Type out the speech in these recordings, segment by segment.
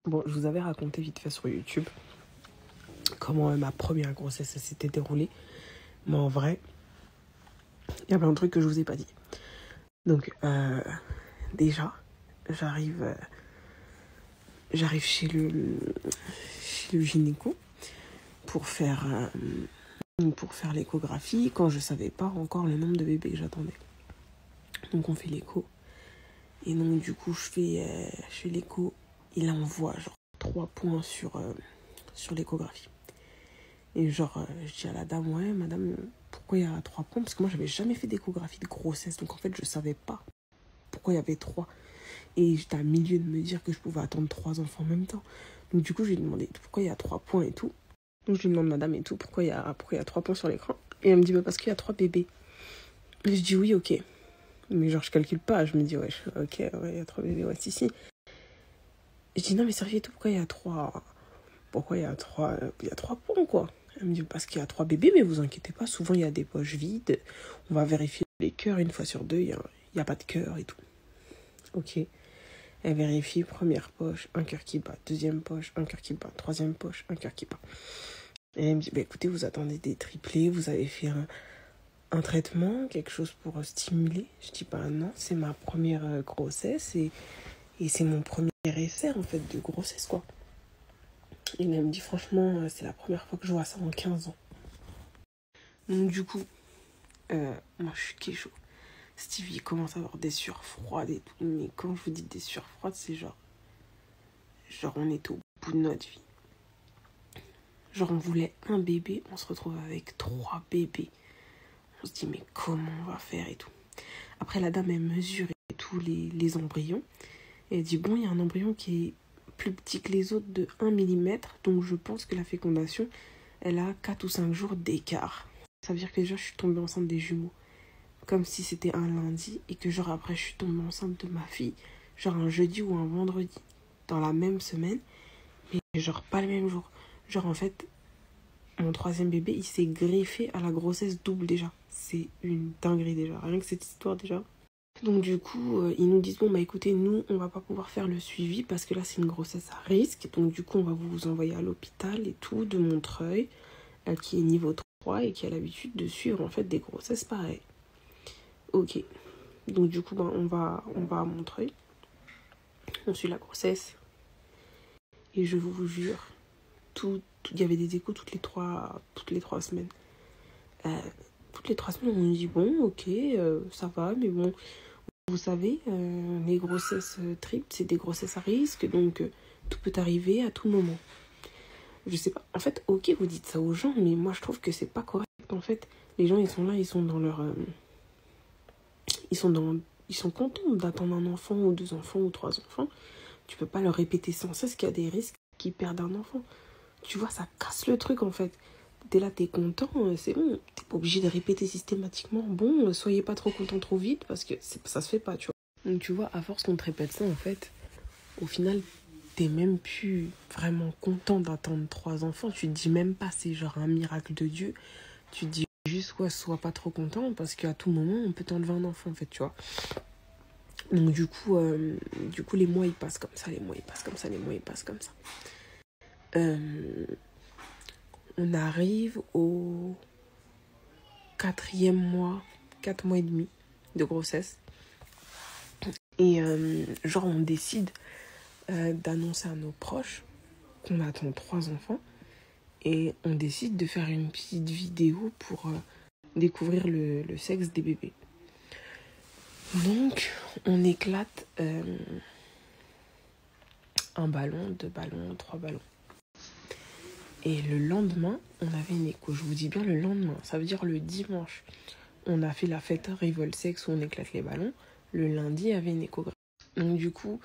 Bon, je vous avais raconté vite fait sur YouTube comment ma première grossesse s'était déroulée. Mais en vrai, il y a plein de trucs que je vous ai pas dit. Donc, déjà, j'arrive chez le gynéco pour faire l'échographie quand je savais pas encore le nombre de bébés que j'attendais. Donc on fait l'écho. Et donc du coup, je fais l'écho. Il envoie genre 3 points sur l'échographie. Et genre, je dis à la dame, ouais, madame, pourquoi il y a 3 points? Parce que moi, j'avais jamais fait d'échographie de grossesse. Donc en fait, je savais pas pourquoi il y avait 3. Et j'étais à milieu de me dire que je pouvais attendre 3 enfants en même temps. Donc du coup, je lui ai demandé pourquoi il y a 3 points et tout. Donc je lui demande, madame et tout, pourquoi il y a 3 points sur l'écran. Et elle me dit, bah, parce qu'il y a 3 bébés. Et je dis, oui, ok. Mais genre, je calcule pas. Je me dis, ouais, ok, ouais, il y a 3 bébés, ouais, si. Je dis, non, mais sérieux et tout, pourquoi il y a 3... Pourquoi il y a 3 points, quoi? Elle me dit, parce qu'il y a 3 bébés, mais vous inquiétez pas, souvent il y a des poches vides. On va vérifier les cœurs, une fois sur 2, il y a pas de cœur et tout. Ok. Elle vérifie, première poche, un cœur qui bat. Deuxième poche, un cœur qui bat. Troisième poche, un cœur qui bat. Et elle me dit, bah, écoutez, vous attendez des triplés, vous avez fait un traitement, quelque chose pour stimuler. Je dis, bah non, c'est ma première grossesse et c'est mon premier essai, en fait, de grossesse, quoi. Et elle me dit, franchement, c'est la première fois que je vois ça en 15 ans. Donc, du coup, moi, je suis kécho. Stevie commence à avoir des sueurs froides et tout. Mais quand je vous dis des sueurs froides, c'est genre on est au bout de notre vie. Genre, on voulait un bébé, on se retrouve avec 3 bébés. On se dit, mais comment on va faire et tout. Après, la dame, elle mesure et tous les embryons. Et elle dit, bon, il y a un embryon qui est plus petit que les autres de 1 mm. Donc, je pense que la fécondation, elle a 4 ou 5 jours d'écart. Ça veut dire que déjà, je suis tombée enceinte des jumeaux. Comme si c'était un lundi. Et que genre, après, je suis tombée enceinte de ma fille. Genre, un jeudi ou un vendredi. Dans la même semaine. Mais genre, pas le même jour. Genre, en fait, mon 3e bébé, il s'est greffé à la grossesse double déjà. C'est une dinguerie déjà. Rien que cette histoire déjà. Donc du coup, ils nous disent, bon bah écoutez, nous, on va pas pouvoir faire le suivi parce que là, c'est une grossesse à risque. Donc du coup, on va vous envoyer à l'hôpital et tout, de Montreuil, qui est niveau 3 et qui a l'habitude de suivre en fait des grossesses pareilles. Ok. Donc du coup, on va à Montreuil. On suit la grossesse. Et je vous jure, il y avait des échos toutes les 3 semaines. Toutes les 3 semaines, on nous dit, bon, ok, ça va, mais bon, vous savez, les grossesses triples, c'est des grossesses à risque, donc tout peut arriver à tout moment. Je sais pas, en fait, ok, vous dites ça aux gens, mais moi, je trouve que c'est pas correct. En fait, les gens, ils sont là, ils sont dans leur... ils sont contents d'attendre un enfant, ou 2 enfants, ou 3 enfants. Tu peux pas leur répéter sans cesse qu'il y a des risques qu'ils perdent un enfant. Tu vois, ça casse le truc, en fait. T'es là, t'es content, c'est bon. T'es pas obligé de répéter systématiquement. Bon, soyez pas trop content trop vite, parce que ça se fait pas, tu vois. Donc, tu vois, à force qu'on te répète ça, en fait, au final, t'es même plus vraiment content d'attendre 3 enfants. Tu te dis même pas, c'est genre un miracle de Dieu. Tu te dis juste, ouais, sois pas trop content, parce qu'à tout moment, on peut t'enlever un enfant, en fait, tu vois. Donc, du coup, les mois, ils passent comme ça, les mois, ils passent comme ça, les mois, ils passent comme ça. On arrive au 4e mois, 4 mois et demi de grossesse. Et genre, on décide d'annoncer à nos proches qu'on attend 3 enfants. Et on décide de faire une petite vidéo pour découvrir le sexe des bébés. Donc, on éclate un ballon, 2 ballons, 3 ballons. Et le lendemain, on avait une écho. Je vous dis bien le lendemain, ça veut dire le dimanche. On a fait la fête Revolt Sex où on éclate les ballons. Le lundi, il y avait une échographie. Donc du coup,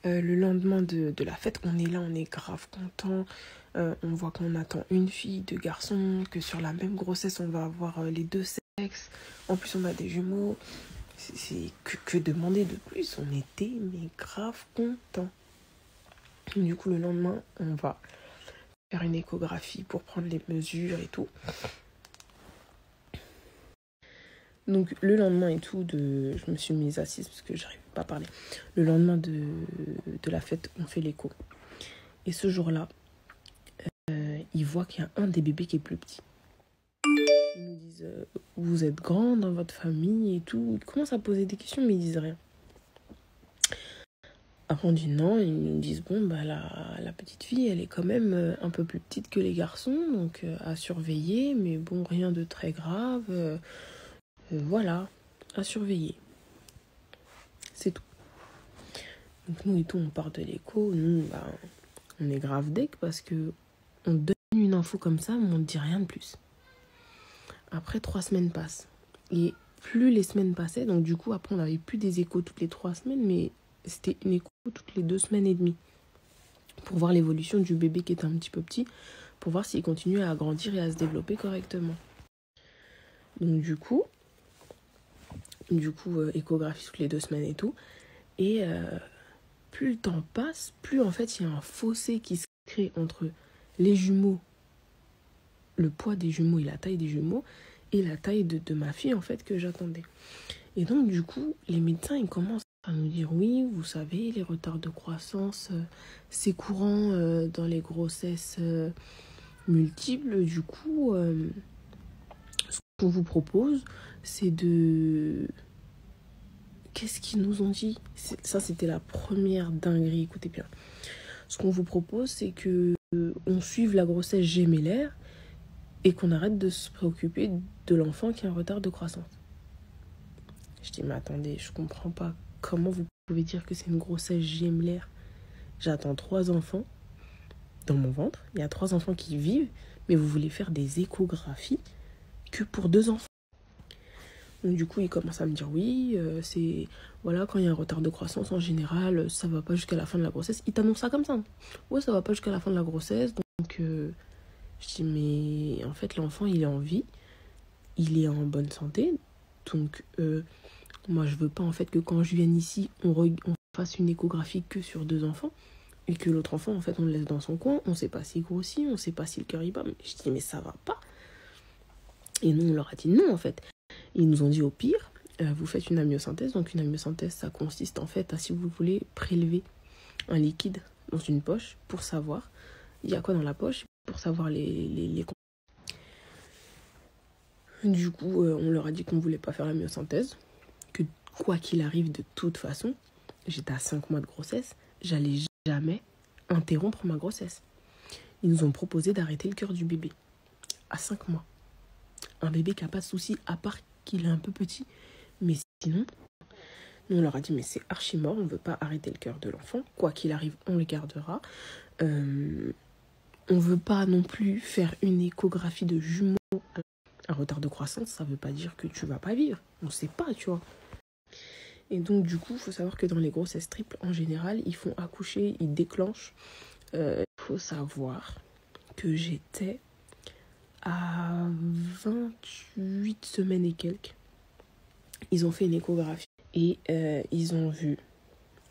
le lendemain de la fête, on est là, on est grave content. On voit qu'on attend une fille, 2 garçons, que sur la même grossesse, on va avoir les 2 sexes. En plus, on a des jumeaux. C'est que demander de plus. On était mais grave contents. Du coup, le lendemain, on va faire une échographie pour prendre les mesures et tout. Donc le lendemain et tout, je me suis mise assise parce que j'arrivais pas à parler. Le lendemain de la fête, on fait l'écho. Et ce jour-là, ils voient qu'il y a un des bébés qui est plus petit. Ils nous disent vous êtes grand dans votre famille et tout. Ils commencent à poser des questions, mais ils disent rien. Après, on dit non. Ils nous disent bon, bah, la petite fille, elle est quand même un peu plus petite que les garçons, donc à surveiller, mais bon, rien de très grave. Voilà, à surveiller. C'est tout. Donc, nous et tout, on part de l'écho. Nous, bah, on est grave deck parce que on donne une info comme ça, mais on ne dit rien de plus. Après, 3 semaines passent. Et plus les semaines passaient, donc du coup, après, on n'avait plus des échos toutes les 3 semaines, mais c'était une écho toutes les 2 semaines et demie. Pour voir l'évolution du bébé qui était un petit peu petit, pour voir s'il continuait à grandir et à se développer correctement. Donc du coup, échographie toutes les 2 semaines et tout. Et plus le temps passe, plus en fait, il y a un fossé qui se crée entre les jumeaux, le poids des jumeaux et la taille des jumeaux, et la taille de ma fille, en fait, que j'attendais. Et donc, du coup, les médecins, ils commencent à nous dire, oui, vous savez, les retards de croissance, c'est courant dans les grossesses multiples. Du coup, ce qu'on vous propose, c'est de... Qu'est-ce qu'ils nous ont dit ? Ça, c'était la première dinguerie, écoutez bien. Ce qu'on vous propose, c'est que on suive la grossesse gémellaire et qu'on arrête de se préoccuper de l'enfant qui a un retard de croissance. Je dis, mais attendez, je comprends pas. Comment vous pouvez dire que c'est une grossesse gémellaire ? J'attends 3 enfants dans mon ventre. Il y a 3 enfants qui vivent, mais vous voulez faire des échographies que pour 2 enfants. Donc du coup, il commence à me dire, oui, c'est... Voilà, quand il y a un retard de croissance, en général, ça va pas jusqu'à la fin de la grossesse. Il t'annonce ça comme ça. Ouais, ça va pas jusqu'à la fin de la grossesse. Donc, je dis, mais en fait, l'enfant, il est en vie. Il est en bonne santé. Donc, moi, je veux pas, en fait, que quand je vienne ici, on fasse une échographie que sur 2 enfants. Et que l'autre enfant, en fait, on le laisse dans son coin. On sait pas s'il grossit, on sait pas si le cœur y bat. Mais je dis, mais ça va pas. Et nous, on leur a dit non, en fait. Ils nous ont dit au pire, vous faites une amniosynthèse. Donc une amniosynthèse, ça consiste en fait à, si vous voulez, prélever un liquide dans une poche pour savoir il y a quoi dans la poche, pour savoir les... Du coup, on leur a dit qu'on ne voulait pas faire l'amniosynthèse, que quoi qu'il arrive de toute façon, j'étais à 5 mois de grossesse, j'allais jamais interrompre ma grossesse. Ils nous ont proposé d'arrêter le cœur du bébé à 5 mois. Un bébé qui n'a pas de soucis, à part qu'il est un peu petit, mais sinon, nous on leur a dit mais c'est archi mort, on ne veut pas arrêter le cœur de l'enfant, quoi qu'il arrive on le gardera, on ne veut pas non plus faire une échographie de jumeaux. Un retard de croissance, ça ne veut pas dire que tu vas pas vivre, on ne sait pas, tu vois. Et donc du coup, il faut savoir que dans les grossesses triples, en général, ils font accoucher, ils déclenchent. Il faut savoir que j'étais à 28 semaines et quelques. Ils ont fait une échographie et ils ont vu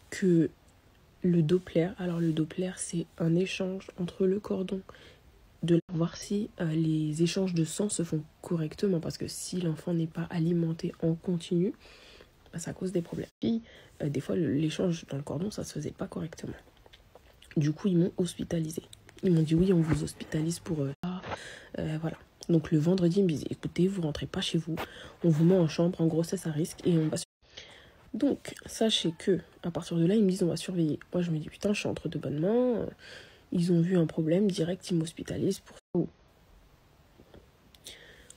que le Doppler, alors le Doppler c'est un échange entre le cordon de voir si les échanges de sang se font correctement, parce que si l'enfant n'est pas alimenté en continu, bah, ça cause des problèmes. Puis des fois l'échange dans le cordon ça se faisait pas correctement. Du coup ils m'ont hospitalisé. Ils m'ont dit oui, on vous hospitalise pour voilà. Donc le vendredi, ils me disaient écoutez, vous rentrez pas chez vous, on vous met en chambre, en grossesse à risque et on va. Donc sachez que à partir de là, ils me disent on va surveiller. Moi je me dis putain, je suis entre de bonnes mains. Ils ont vu un problème, direct ils m'hospitalisent pour ça.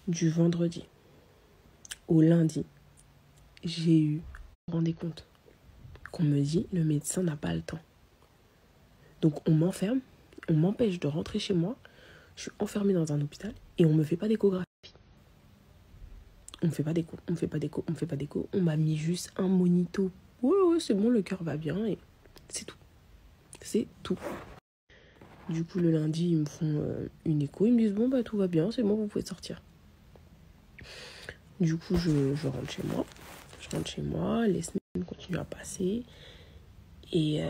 Du vendredi au lundi, j'ai eu, vous vous rendez compte, qu'on me dit le médecin n'a pas le temps. Donc on m'enferme, on m'empêche de rentrer chez moi. Je suis enfermée dans un hôpital et on me fait pas d'échographie. On me fait pas d'écho. On m'a mis juste un monito. Ouais, c'est bon, le cœur va bien et c'est tout. C'est tout. Du coup, le lundi, ils me font une écho. Ils me disent, bon, bah tout va bien, c'est bon, vous pouvez sortir. Du coup, je rentre chez moi. Les semaines continuent à passer. Et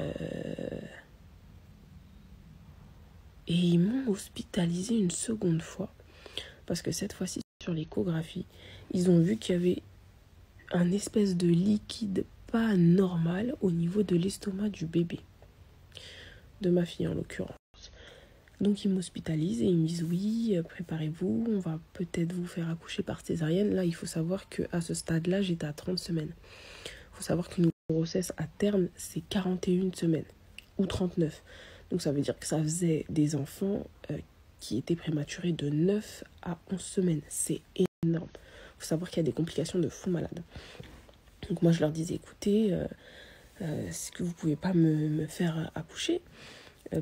ils m'ont hospitalisé une seconde fois. Parce que cette fois-ci, sur l'échographie, ils ont vu qu'il y avait un espèce de liquide pas normal au niveau de l'estomac du bébé. De ma fille en l'occurrence. Donc ils m'hospitalisent et ils me disent oui, préparez-vous, on va peut-être vous faire accoucher par césarienne. Là, il faut savoir qu'à ce stade-là, j'étais à 30 semaines. Il faut savoir qu'une grossesse à terme, c'est 41 semaines ou 39. Donc ça veut dire que ça faisait des enfants qui étaient prématurés de 9 à 11 semaines. C'est énorme. Il faut savoir qu'il y a des complications de fou malade. Donc moi, je leur disais, écoutez, est-ce que vous pouvez pas me faire accoucher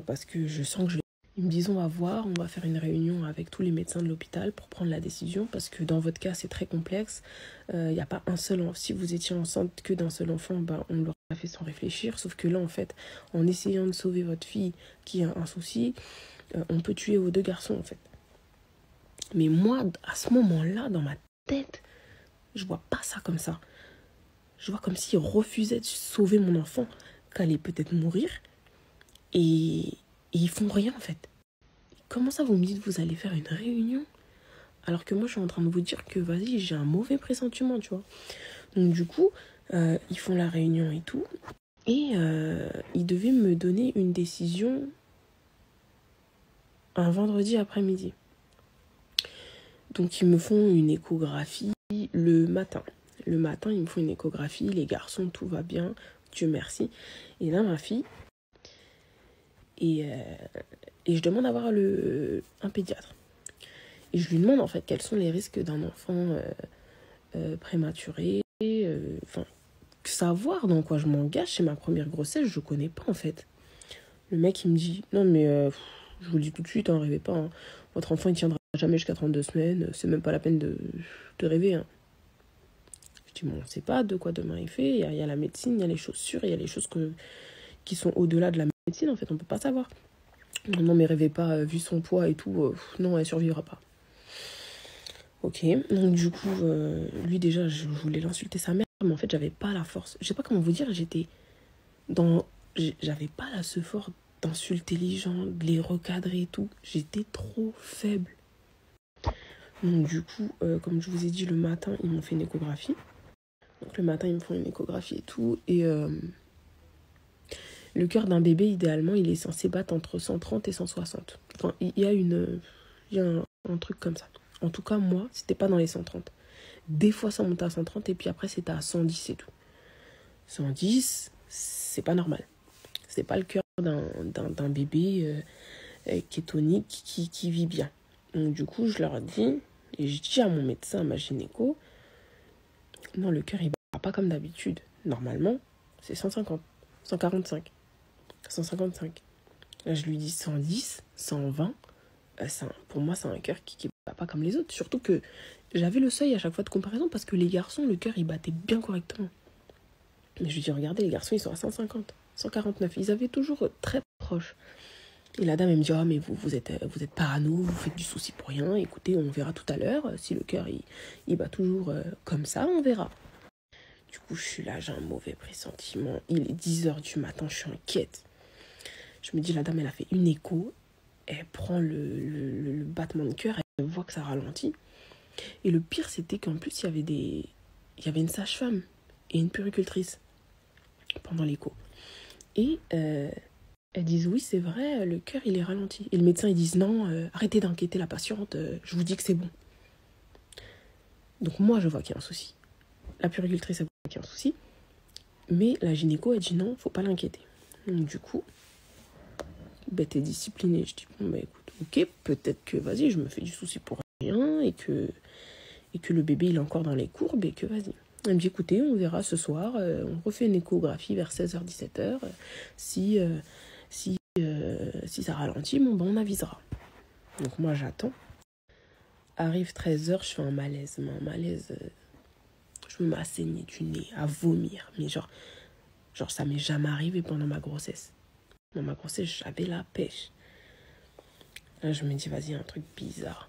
parce que je sens que je... Ils me disent, on va voir, on va faire une réunion avec tous les médecins de l'hôpital pour prendre la décision, parce que dans votre cas, c'est très complexe. Il n'y a pas un seul enfant. Si vous étiez enceinte que d'un seul enfant, on l'aurait fait sans réfléchir. Sauf que là, en fait, en essayant de sauver votre fille qui a un souci, on peut tuer vos 2 garçons, en fait. Mais moi, à ce moment-là, dans ma tête, je vois pas ça comme ça. Je vois comme s'ils refusaient de sauver mon enfant, qu'elle allait peut-être mourir. Et ils font rien, en fait. Comment ça, vous me dites, vous allez faire une réunion alors que moi, je suis en train de vous dire que, vas-y, j'ai un mauvais pressentiment, tu vois. Donc, du coup, ils font la réunion et tout. Et ils devaient me donner une décision un vendredi après-midi. Donc, ils me font une échographie le matin. Le matin, ils me font une échographie. Les garçons, tout va bien. Dieu merci. Et là, ma fille... Et je demande à voir un pédiatre. Et je lui demande en fait quels sont les risques d'un enfant prématuré. Savoir dans quoi je m'engage. C'est ma première grossesse, je connais pas en fait. Le mec il me dit non mais je vous le dis tout de suite, rêvez pas. Hein. Votre enfant il tiendra jamais jusqu'à 32 semaines. C'est même pas la peine de rêver. Hein. Je dis bon, on sait pas de quoi demain il fait. Il y a la médecine, il y a les choses sûres, il y a les choses qui sont au-delà de la médecine en fait. On peut pas savoir. Non mais rêvez pas, vu son poids et tout, non elle survivra pas. Ok, donc du coup, lui déjà, je voulais l'insulter sa mère, mais en fait, j'avais pas la force. Je sais pas comment vous dire, j'avais pas la ce fort d'insulter les gens, de les recadrer et tout. J'étais trop faible. Donc du coup, comme je vous ai dit, le matin, ils m'ont fait une échographie. Donc le matin, ils me font une échographie et tout. Et le cœur d'un bébé, idéalement, il est censé battre entre 130 et 160. Enfin, il y a un truc comme ça. En tout cas, moi, c'était pas dans les 130. Des fois, ça montait à 130 et puis après, c'était à 110 et tout. 110, c'est pas normal. C'est pas le cœur d'un bébé qui est tonique, qui vit bien. Donc, du coup, je leur dis, et je dis à mon médecin, à ma gynéco, non, le cœur, il bat pas comme d'habitude. Normalement, c'est 150, 145, 155. Là, je lui dis 110, 120. Pour moi, c'est un cœur qui bat pas comme les autres. Surtout que j'avais le seuil à chaque fois de comparaison parce que les garçons, le cœur, il battait bien correctement. Mais je lui dis, regardez, les garçons, ils sont à 150, 149. Ils avaient toujours très proche. Et la dame, elle me dit, mais vous êtes parano, vous faites du souci pour rien. Écoutez, on verra tout à l'heure. Si le cœur, il bat toujours comme ça, on verra. Du coup, je suis là, j'ai un mauvais pressentiment. Il est 10h du matin, je suis inquiète. Je me dis, la dame, elle a fait une écho. Elle prend le battement de cœur, elle voit que ça ralentit. Et le pire, c'était qu'en plus, il y avait une sage-femme et une puéricultrice pendant l'écho. Et elles disent, oui, c'est vrai, le cœur, il est ralenti. Et le médecin, ils disent, non, arrêtez d'inquiéter la patiente, je vous dis que c'est bon. Donc moi, je vois qu'il y a un souci. La puéricultrice, elle voit qu'il y a un souci. Mais la gynéco, elle dit, non, faut pas l'inquiéter. Donc du coup, t'es disciplinée. Je dis, bon, écoute, ok, peut-être que, vas-y, je me fais du souci pour rien et que le bébé, il est encore dans les courbes et que, vas-y. Elle me dit, écoutez, on verra ce soir, on refait une échographie vers 16h, 17h. Si ça ralentit, on avisera. Donc moi, j'attends. Arrive 13h, je fais un malaise. Mais un malaise, je me mets à saigner du nez, à vomir. Mais genre ça m'est jamais arrivé pendant ma grossesse. Dans ma grossesse, j'avais la pêche. Là, je me dis, vas-y, un truc bizarre.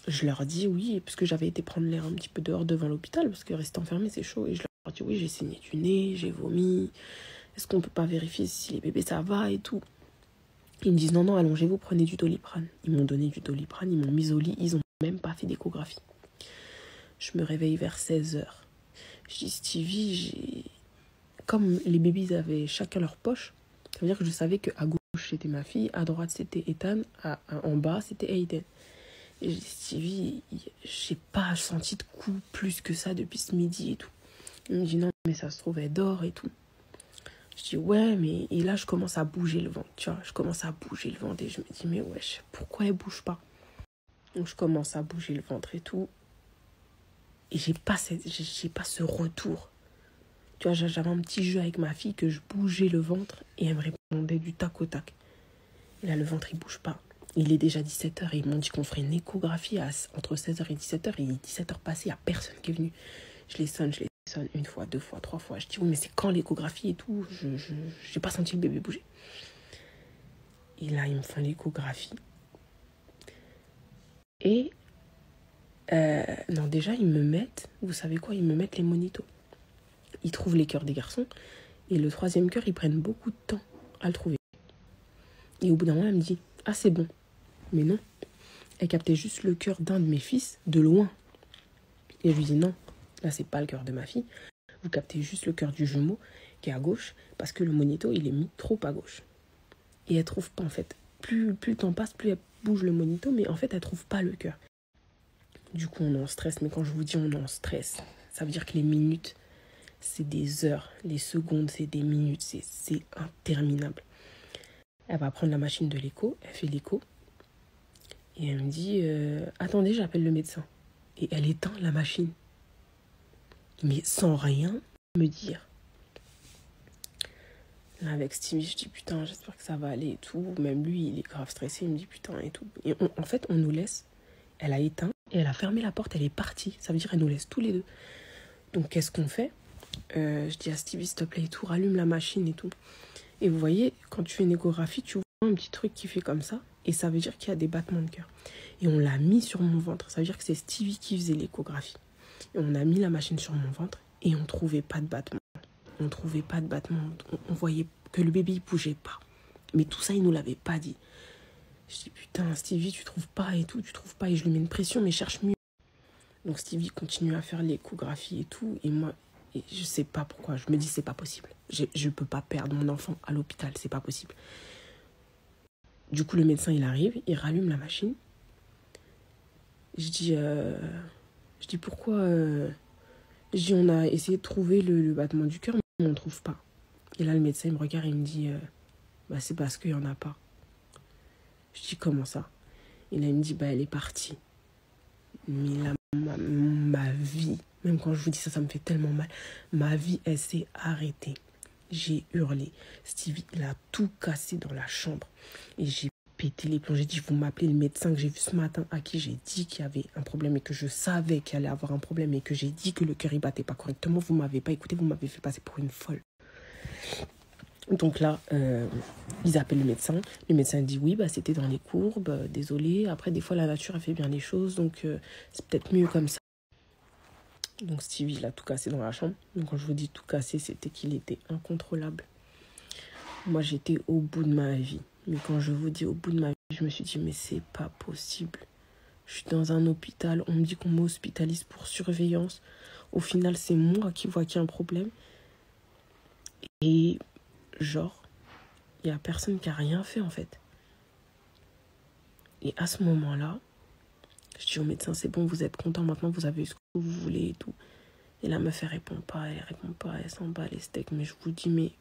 Je leur dis oui, parce que j'avais été prendre l'air un petit peu dehors devant l'hôpital, parce que rester enfermé, c'est chaud. Et je leur dis, oui, j'ai saigné du nez, j'ai vomi. Est-ce qu'on peut pas vérifier si les bébés, ça va et tout? Ils me disent, non, allongez-vous, prenez du Doliprane. Ils m'ont donné du Doliprane, ils m'ont mis au lit, ils ont même pas fait d'échographie. Je me réveille vers 16h. Je dis, Stevie, comme les bébés avaient chacun leur poche, ça veut dire que je savais qu'à gauche, c'était ma fille, à droite c'était Ethan, en bas c'était Aiden. Et je dis Stevie, j'ai pas senti de coup plus que ça depuis ce midi et tout. Il me dit non mais ça se trouve elle dort et tout. Je dis ouais mais et là je commence à bouger le ventre, tu vois, je commence à bouger le ventre et je me dis mais wesh, pourquoi elle bouge pas? Donc je commence à bouger le ventre et tout. Et j'ai pas ce retour. Tu vois, j'avais un petit jeu avec ma fille que je bougeais le ventre et elle me répondait du tac au tac. Et là, le ventre, il bouge pas. Il est déjà 17h et ils m'ont dit qu'on ferait une échographie entre 16h et 17h. Et il est 17h passé, il n'y a personne qui est venu. Je les sonne une fois, deux fois, trois fois. Je dis, oui, mais c'est quand l'échographie et tout? Je n'ai pas senti le bébé bouger. Et là, ils me font l'échographie. Et, non, déjà, ils me mettent, vous savez quoi? Ils me mettent les monitos. Ils trouvent les cœurs des garçons. Et le 3e cœur, ils prennent beaucoup de temps à le trouver. Et au bout d'un moment, elle me dit, ah, c'est bon. Mais non, elle captait juste le cœur d'un de mes fils de loin. Et je lui dis, non, là, c'est pas le cœur de ma fille. Vous captez juste le cœur du jumeau qui est à gauche parce que le monito, il est mis trop à gauche. Et elle trouve pas, en fait. Plus le temps passe, plus elle bouge le monito, mais en fait, elle trouve pas le cœur. Du coup, on est en stress. Mais quand je vous dis on est en stress, ça veut dire que les minutes, c'est des heures. Les secondes, c'est des minutes. C'est interminable. Elle va prendre la machine de l'écho. Elle fait l'écho. Et elle me dit, attendez, j'appelle le médecin. Et elle éteint la machine. Mais sans rien me dire. Là, avec Stevie, je dis, putain, j'espère que ça va aller et tout. Même lui, il est grave stressé. Il me dit, putain, et tout. Et en fait, on nous laisse. Elle a éteint et elle a fermé la porte. Elle est partie. Ça veut dire qu'elle nous laisse tous les deux. Donc, qu'est-ce qu'on fait? Je dis à Stevie, s'il te plaît, et tout, rallume la machine et tout. Et vous voyez, quand tu fais une échographie, tu vois un petit truc qui fait comme ça. Et ça veut dire qu'il y a des battements de cœur. Et on l'a mis sur mon ventre. Ça veut dire que c'est Stevie qui faisait l'échographie. Et on a mis la machine sur mon ventre et on ne trouvait pas de battement. On ne trouvait pas de battement. On voyait que le bébé ne bougeait pas. Mais tout ça, il ne nous l'avait pas dit. Je dis, putain, Stevie, tu trouves pas et tout, tu trouves pas. Et je lui mets une pression, mais cherche mieux. Donc Stevie continue à faire l'échographie et tout. Et moi, je sais pas pourquoi. Je me dis, c'est pas possible. Je ne peux pas perdre mon enfant à l'hôpital. C'est pas possible. Du coup, le médecin, il arrive, il rallume la machine. Je dis pourquoi Je dis, on a essayé de trouver le battement du cœur, mais on ne trouve pas. Et là, le médecin, il me regarde et il me dit, c'est parce qu'il n'y en a pas. Je dis, comment ça? Et là, il me dit, elle est partie. Mais là, ma vie, même quand je vous dis ça, ça me fait tellement mal. Ma vie, elle s'est arrêtée. J'ai hurlé. Stevie, il a tout cassé dans la chambre. Et j'ai pété les plombs. J'ai dit, vous m'appelez le médecin que j'ai vu ce matin, à qui j'ai dit qu'il y avait un problème et que je savais qu'il allait avoir un problème et que j'ai dit que le cœur ne battait pas correctement. Vous ne m'avez pas écouté, vous m'avez fait passer pour une folle. Donc là, ils appellent le médecin. Le médecin dit oui, c'était dans les courbes, désolé. Après, des fois, la nature a fait bien les choses, donc c'est peut-être mieux comme ça. Donc Stevie, il a tout cassé dans la chambre. Donc quand je vous dis tout cassé, c'était qu'il était incontrôlable. Moi, j'étais au bout de ma vie. Mais quand je vous dis au bout de ma vie, je me suis dit, mais c'est pas possible. Je suis dans un hôpital, on me dit qu'on m'hospitalise pour surveillance. Au final, c'est moi qui vois qu'il y a un problème. Et genre, il n'y a personne qui a rien fait en fait. Et à ce moment-là, je dis au médecin, c'est bon, vous êtes content, maintenant vous avez eu ce que vous voulez et tout. Et la meuf, elle répond pas, elle s'en bat les steaks. Mais je vous dis, mais